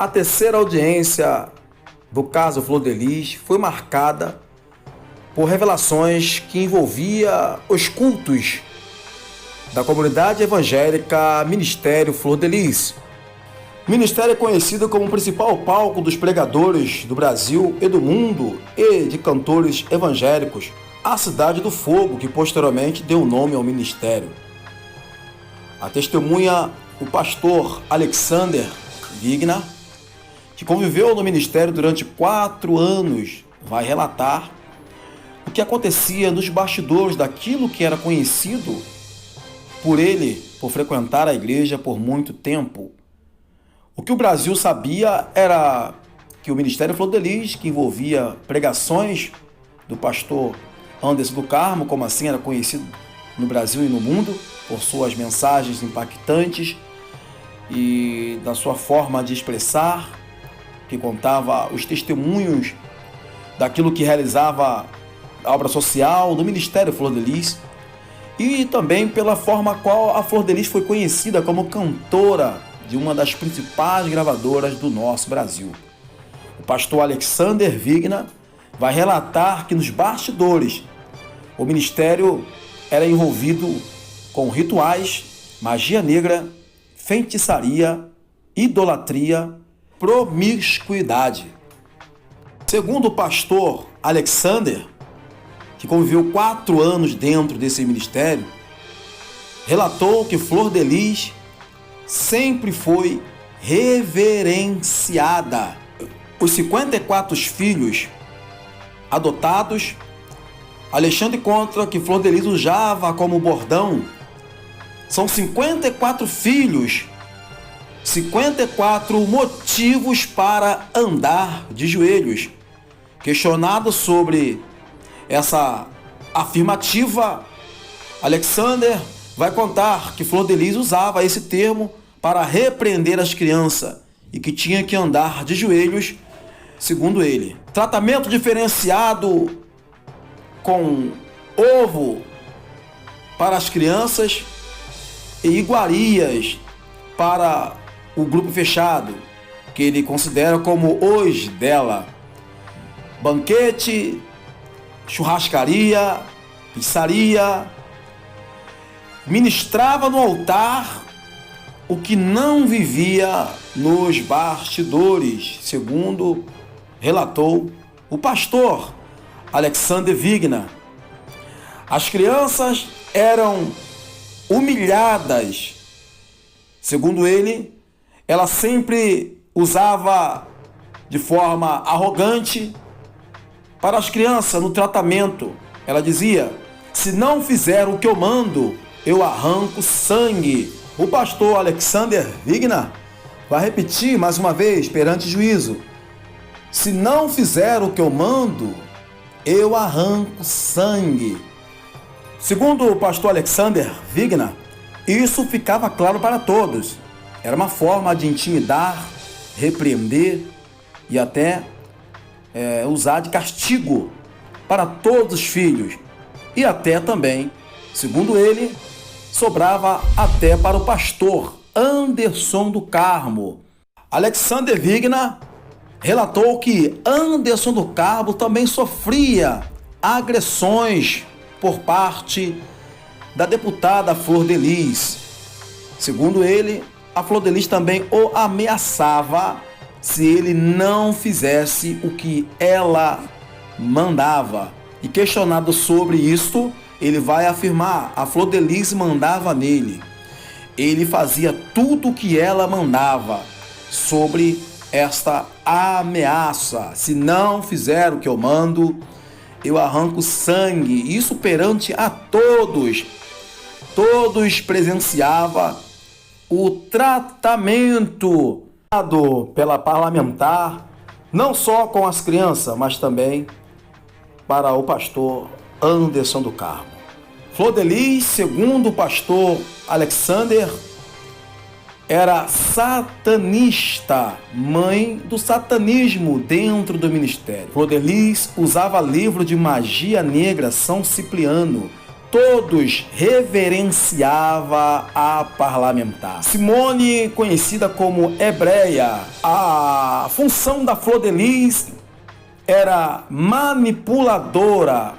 A terceira audiência do caso Flor de Lis foi marcada por revelações que envolvia os cultos da comunidade evangélica Ministério Flor de Lis. O ministério é conhecido como o principal palco dos pregadores do Brasil e do mundo e de cantores evangélicos, a Cidade do Fogo, que posteriormente deu nome ao ministério. A testemunha, o pastor Alexander Wigner, que conviveu no ministério durante 4 anos, vai relatar o que acontecia nos bastidores daquilo que era conhecido por ele, por frequentar a igreja por muito tempo. O que o Brasil sabia era que o Ministério Flor de Lis, que envolvia pregações do pastor Anderson do Carmo, como assim era conhecido no Brasil e no mundo, por suas mensagens impactantes e da sua forma de expressar, que contava os testemunhos daquilo que realizava a obra social do Ministério Flor de Lis, e também pela forma qual a Flor de Lis foi conhecida como cantora de uma das principais gravadoras do nosso Brasil. O pastor Alexander Wigner vai relatar que nos bastidores o ministério era envolvido com rituais, magia negra, feitiçaria, idolatria, promiscuidade. Segundo o pastor Alexander, que conviveu 4 anos dentro desse ministério, relatou que Flor de Lis sempre foi reverenciada. Os 54 filhos adotados, Alexandre conta que Flor de Lis usava como bordão: são 54 filhos, 54 motivos para andar de joelhos. Questionado sobre essa afirmativa, Alexander vai contar que Flor de Lis usava esse termo para repreender as crianças e que tinha que andar de joelhos, segundo ele. Tratamento diferenciado com ovo para as crianças e iguarias para o grupo fechado, que ele considera como hoje dela. Banquete, churrascaria, pizzaria. Ministrava no altar o que não vivia nos bastidores, segundo relatou o pastor Alexander Wigner. As crianças eram humilhadas. Segundo ele, ela sempre usava de forma arrogante para as crianças no tratamento. Ela dizia: se não fizer o que eu mando, eu arranco sangue. O pastor Alexander Wigner vai repetir mais uma vez perante o juízo: se não fizer o que eu mando, eu arranco sangue. Segundo o pastor Alexander Wigner, isso ficava claro para todos. Era uma forma de intimidar, repreender e até usar de castigo para todos os filhos. E até também, segundo ele, sobrava até para o pastor Anderson do Carmo. Alexander Wigner relatou que Anderson do Carmo também sofria agressões por parte da deputada Flor de Lis. Segundo ele, a Flor de Lis também o ameaçava se ele não fizesse o que ela mandava. E questionado sobre isto, ele vai afirmar: a Flor de Lis mandava nele. Ele fazia tudo o que ela mandava. Sobre esta ameaça: se não fizer o que eu mando, eu arranco sangue. Isso perante a todos. Todos presenciavam o tratamento dado pela parlamentar, não só com as crianças, mas também para o pastor Anderson do Carmo. Flor de Lis, segundo o pastor Alexander, era satanista, mãe do satanismo dentro do ministério. Flor de Lis usava livro de magia negra São Cipriano, todos reverenciava a parlamentar. Simone, conhecida como hebreia, a função da Flor de Lis era manipuladora.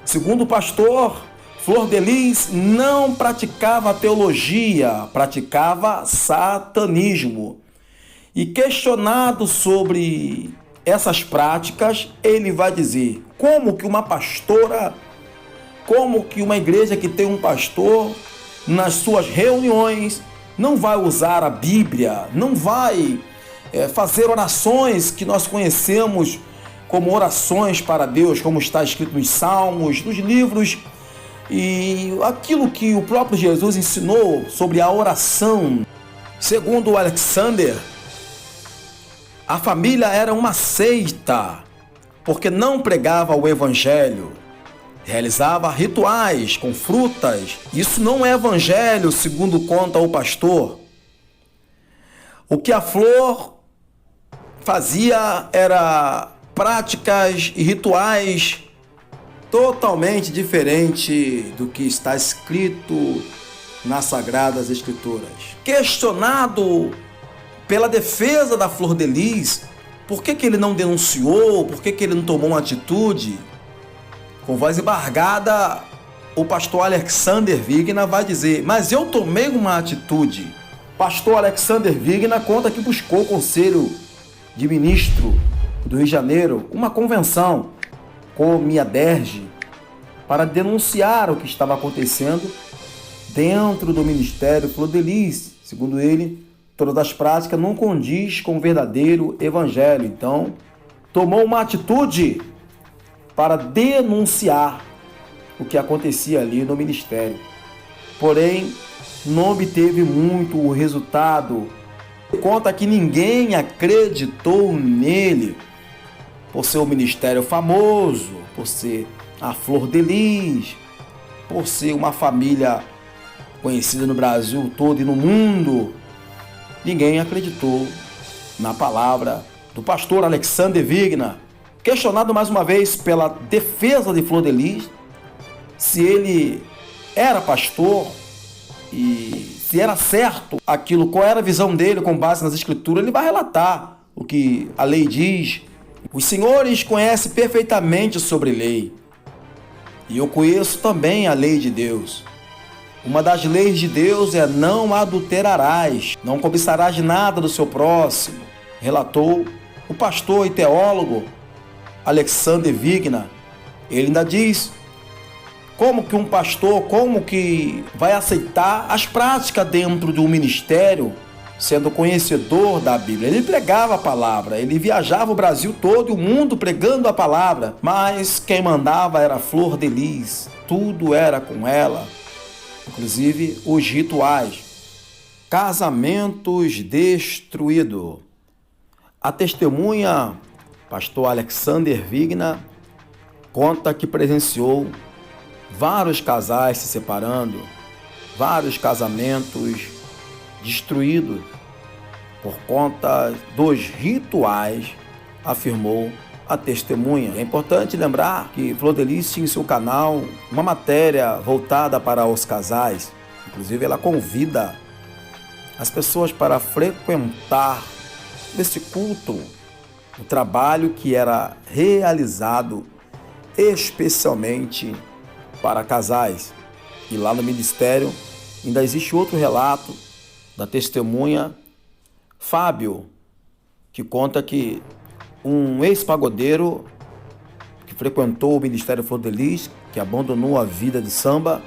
Segundo o pastor, Flor de Lis não praticava teologia, praticava satanismo. E questionado sobre essas práticas, ele vai dizer: como que uma pastora, como que uma igreja que tem um pastor, nas suas reuniões, não vai usar a Bíblia, não vai fazer orações que nós conhecemos como orações para Deus, como está escrito nos Salmos, nos livros, e aquilo que o próprio Jesus ensinou sobre a oração. Segundo Alexander, a família era uma seita, porque não pregava o evangelho, realizava rituais com frutas. Isso não é evangelho, segundo conta o pastor. O que a Flor fazia era práticas e rituais totalmente diferente do que está escrito nas Sagradas Escrituras. Questionado pela defesa da Flor de Lis, por que ele não denunciou, por que ele não tomou uma atitude? Com voz embargada, o pastor Alexander Wigner vai dizer: mas eu tomei uma atitude. Pastor Alexander Wigner conta que buscou o Conselho de Ministro do Rio de Janeiro, uma convenção com Miaderge, para denunciar o que estava acontecendo dentro do Ministério Flor de Lis. Segundo ele, todas as práticas não condiz com o verdadeiro evangelho. Então, tomou uma atitude para denunciar o que acontecia ali no ministério. Porém, não obteve muito o resultado. Conta que ninguém acreditou nele, por ser um ministério famoso, por ser a Flor de Lis, por ser uma família conhecida no Brasil todo e no mundo. Ninguém acreditou na palavra do pastor Alexander Wigner. Questionado mais uma vez pela defesa de Flor de Lis, se ele era pastor e se era certo aquilo, qual era a visão dele com base nas escrituras, ele vai relatar o que a lei diz. Os senhores conhecem perfeitamente sobre lei, e eu conheço também a lei de Deus. Uma das leis de Deus é: não adulterarás, não cobiçarás nada do seu próximo, relatou o pastor e teólogo Alexander Wigner. Ele ainda diz: como que um pastor, como que vai aceitar as práticas dentro de um ministério, sendo conhecedor da Bíblia? Ele pregava a palavra, ele viajava o Brasil todo e o mundo pregando a palavra, mas quem mandava era Flor de Lis, tudo era com ela, inclusive os rituais. Casamentos destruídos. A testemunha, pastor Alexander Wigner, conta que presenciou vários casais se separando, vários casamentos destruídos por conta dos rituais, afirmou a testemunha. É importante lembrar que Flor de Lis tinha em seu canal uma matéria voltada para os casais. Inclusive, ela convida as pessoas para frequentar esse culto, o trabalho que era realizado especialmente para casais. E lá no ministério ainda existe outro relato da testemunha Fábio, que conta que um ex-pagodeiro que frequentou o ministério Flor de Lis, que abandonou a vida de samba,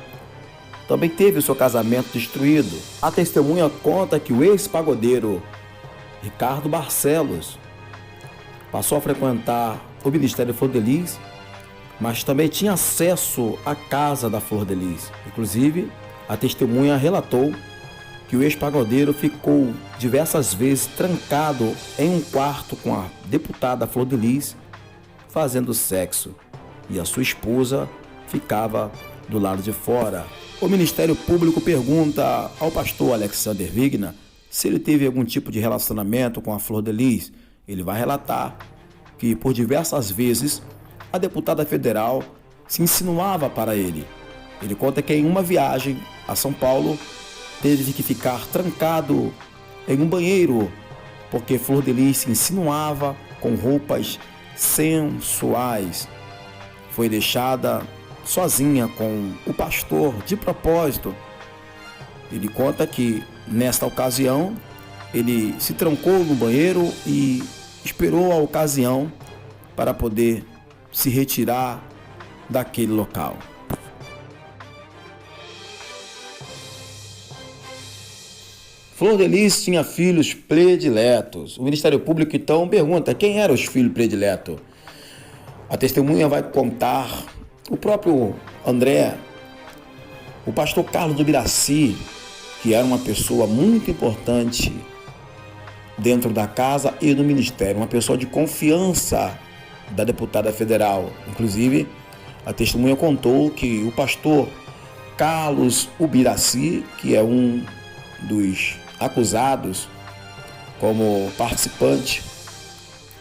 também teve o seu casamento destruído. A testemunha conta que o ex-pagodeiro Ricardo Barcelos passou a frequentar o ministério Flor de Lis, mas também tinha acesso à casa da Flor de Lis. Inclusive, a testemunha relatou que o ex-pagodeiro ficou diversas vezes trancado em um quarto com a deputada Flor de Lis fazendo sexo, e a sua esposa ficava do lado de fora. O Ministério Público pergunta ao pastor Alexander Wigner se ele teve algum tipo de relacionamento com a Flor de Lis. Ele vai relatar que por diversas vezes a deputada federal se insinuava para ele, Ele conta que em uma viagem a São Paulo teve que ficar trancado em um banheiro porque Flor de Lis se insinuava com roupas sensuais. Foi deixada sozinha com o pastor de propósito. Ele conta que nesta ocasião ele se trancou no banheiro e esperou a ocasião para poder se retirar daquele local. Flor de Lis tinha filhos prediletos. O Ministério Público então pergunta quem eram os filhos prediletos. A testemunha vai contar o próprio André, o pastor Carlos do Biraci, que era uma pessoa muito importante dentro da casa e do ministério, uma pessoa de confiança da deputada federal. Inclusive, a testemunha contou que o pastor Carlos Ubiraci, que é um dos acusados como participante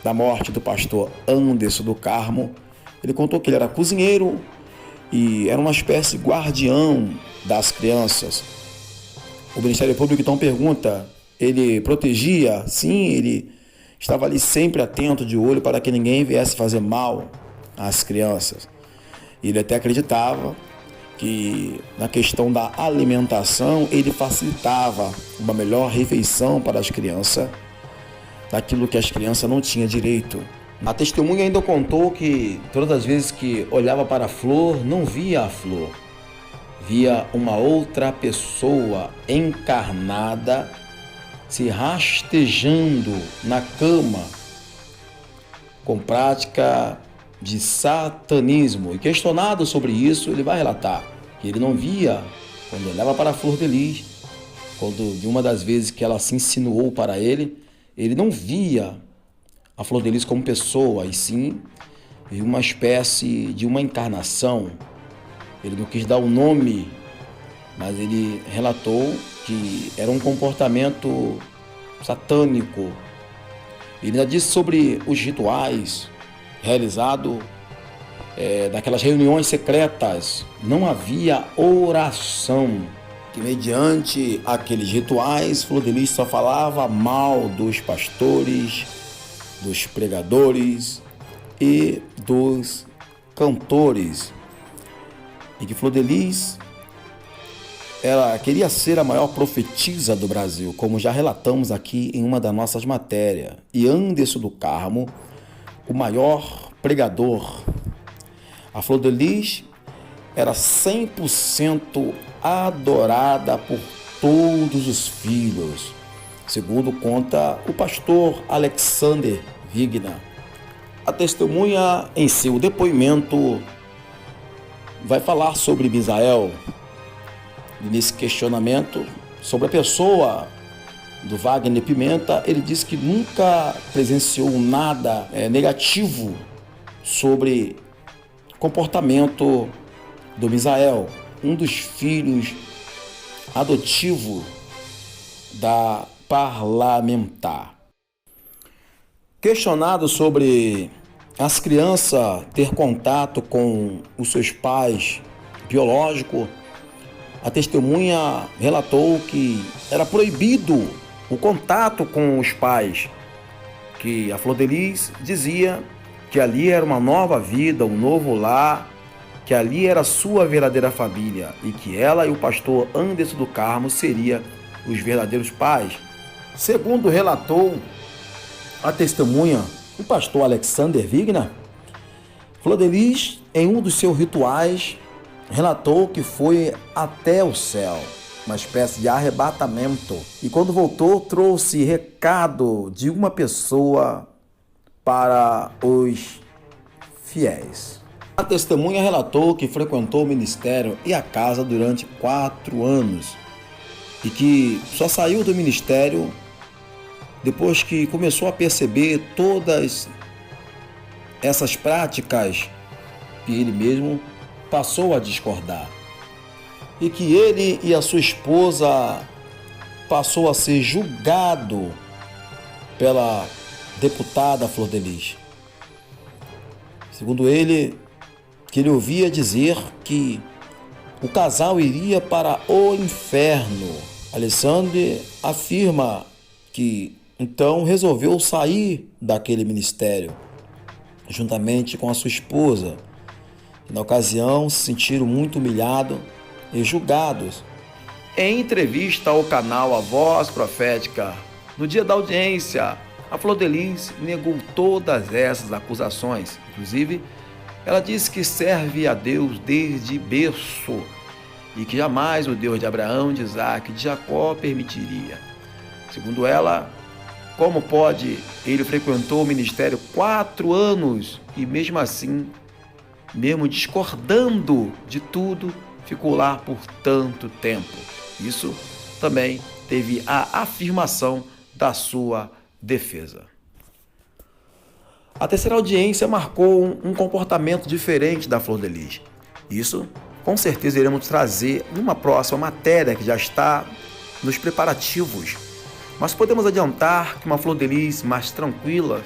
da morte do pastor Anderson do Carmo, ele contou que ele era cozinheiro e era uma espécie de guardião das crianças. O Ministério Público então pergunta, ele protegia? Sim, ele estava ali sempre atento, de olho, para que ninguém viesse fazer mal às crianças. Ele até acreditava que na questão da alimentação ele facilitava uma melhor refeição para as crianças, daquilo que as crianças não tinham direito. A testemunha ainda contou que todas as vezes que olhava para a Flor, não via a Flor, via uma outra pessoa encarnada se rastejando na cama com prática de satanismo. E questionado sobre isso, ele vai relatar que ele não via, quando olhava para a Flor de Lis, quando de uma das vezes que ela se insinuou para ele não via a Flor de Lis como pessoa, e sim via uma espécie de uma encarnação. Ele não quis dar o nome, mas ele relatou que era um comportamento satânico. Ele ainda disse sobre os rituais realizados daquelas reuniões secretas. Não havia oração, que mediante aqueles rituais, Flor de Lis só falava mal dos pastores, dos pregadores e dos cantores. E que Flor de Lis ela queria ser a maior profetisa do Brasil, como já relatamos aqui em uma das nossas matérias. E Anderson do Carmo, o maior pregador. A Flor de Lis era 100% adorada por todos os filhos, segundo conta o pastor Alexander Wigner. A testemunha, em seu depoimento, vai falar sobre Misael. E nesse questionamento sobre a pessoa do Wagner Pimenta, ele disse que nunca presenciou nada negativo sobre o comportamento do Misael, um dos filhos adotivos da parlamentar. Questionado sobre as crianças ter contato com os seus pais biológicos, a testemunha relatou que era proibido o contato com os pais, que a Flor de Lis dizia que ali era uma nova vida, um novo lar, que ali era a sua verdadeira família e que ela e o pastor Anderson do Carmo seriam os verdadeiros pais. Segundo relatou a testemunha, o pastor Alexander Wigner, Flor de Lis, em um dos seus rituais, relatou que foi até o céu, uma espécie de arrebatamento. E quando voltou, trouxe recado de uma pessoa para os fiéis. A testemunha relatou que frequentou o ministério e a casa durante 4 anos e que só saiu do ministério depois que começou a perceber todas essas práticas que ele mesmo passou a discordar, e que ele e a sua esposa passou a ser julgado pela deputada Flor de Lis. Segundo ele, que ele ouvia dizer que o casal iria para o inferno. Alexandre afirma que então resolveu sair daquele ministério, juntamente com a sua esposa. Na ocasião, se sentiram muito humilhados e julgados. Em entrevista ao canal A Voz Profética, no dia da audiência, a Flor de Lis negou todas essas acusações. Inclusive, ela disse que serve a Deus desde berço e que jamais o Deus de Abraão, de Isaac e de Jacó permitiria. Segundo ela, como pode? Ele frequentou o ministério 4 anos e mesmo assim, mesmo discordando de tudo, ficou lá por tanto tempo. Isso também teve a afirmação da sua defesa. A terceira audiência marcou um comportamento diferente da Flor de Lis. Isso, com certeza, iremos trazer numa próxima matéria que já está nos preparativos. Mas podemos adiantar que uma Flor de Lis mais tranquila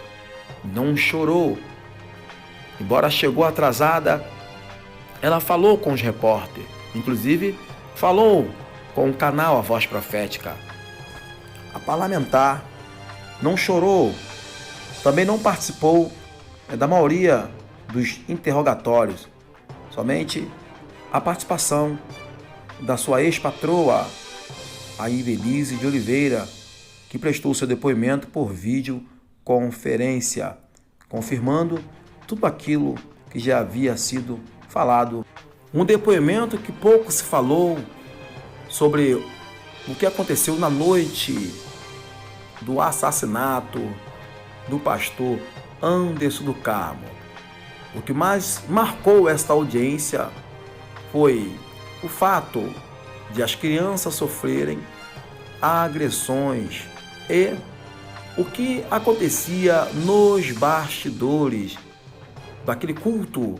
não chorou. Embora chegou atrasada, ela falou com os repórteres, inclusive falou com o canal A Voz Profética. A parlamentar não chorou, também não participou da maioria dos interrogatórios, somente a participação da sua ex-patroa, a Ivelise de Oliveira, que prestou seu depoimento por videoconferência, confirmando tudo aquilo que já havia sido falado. Um depoimento que pouco se falou sobre o que aconteceu na noite do assassinato do pastor Anderson do Carmo. O que mais marcou esta audiência foi o fato de as crianças sofrerem agressões e o que acontecia nos bastidores daquele culto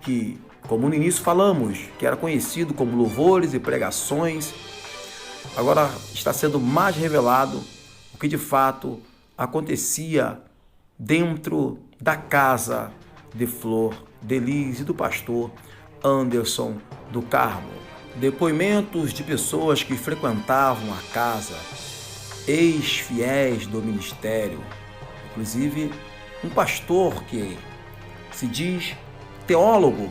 que, como no início falamos, que era conhecido como louvores e pregações. Agora está sendo mais revelado o que de fato acontecia dentro da casa de Flor de Lis e do pastor Anderson do Carmo. Depoimentos de pessoas que frequentavam a casa, ex-fiéis do ministério, inclusive um pastor que se diz teólogo.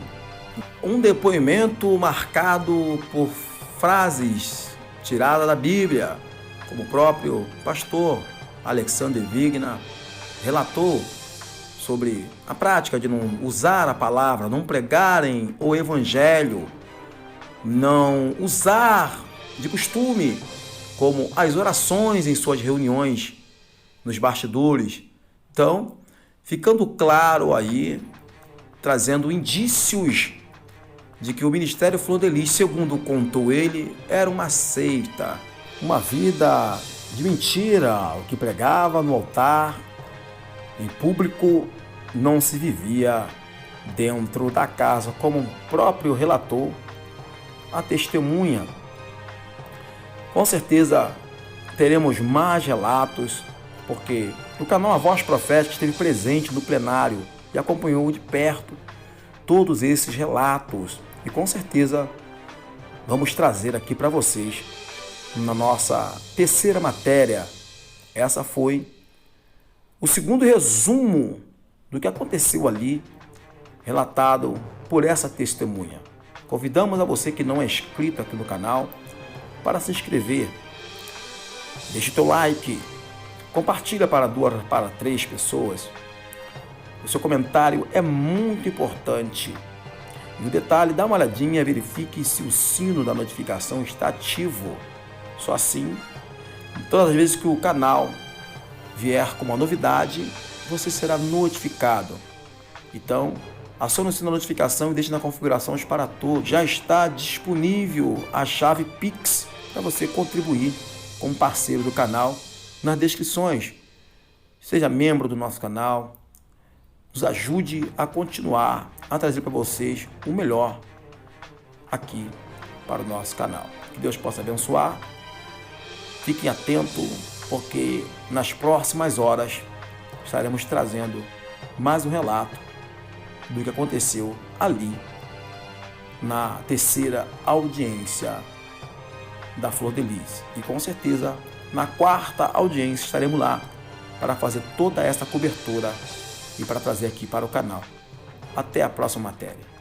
Um depoimento marcado por frases tiradas da Bíblia, como o próprio pastor Alexandre Vigna relatou sobre a prática de não usar a palavra, não pregarem o evangelho, não usar de costume como as orações em suas reuniões nos bastidores. Então, ficando claro aí, trazendo indícios de que o Ministério Flor de Lis, segundo contou ele, era uma seita, uma vida de mentira. O que pregava no altar, em público, não se vivia dentro da casa, como o próprio relatou a testemunha. Com certeza teremos mais relatos, porque o canal A Voz Profética esteve presente no plenário e acompanhou de perto todos esses relatos. E com certeza vamos trazer aqui para vocês na nossa terceira matéria. Essa foi o segundo resumo do que aconteceu ali, relatado por essa testemunha. Convidamos a você que não é inscrito aqui no canal para se inscrever. Deixe o teu like, compartilha para 2 para 3 pessoas. O seu comentário é muito importante. E o detalhe, dá uma olhadinha, verifique se o sino da notificação está ativo. Só assim, todas as vezes que o canal vier com uma novidade, você será notificado. Então, acione o sino da notificação e deixe na configuração para todos. Já está disponível a chave Pix para você contribuir como parceiro do canal nas descrições. Seja membro do nosso canal, nos ajude a continuar a trazer para vocês o melhor aqui para o nosso canal. Que Deus possa abençoar. Fiquem atentos, porque nas próximas horas estaremos trazendo mais um relato do que aconteceu ali na terceira audiência da Flor de Lis. E com certeza, na quarta audiência, estaremos lá para fazer toda essa cobertura e para trazer aqui para o canal. Até a próxima matéria.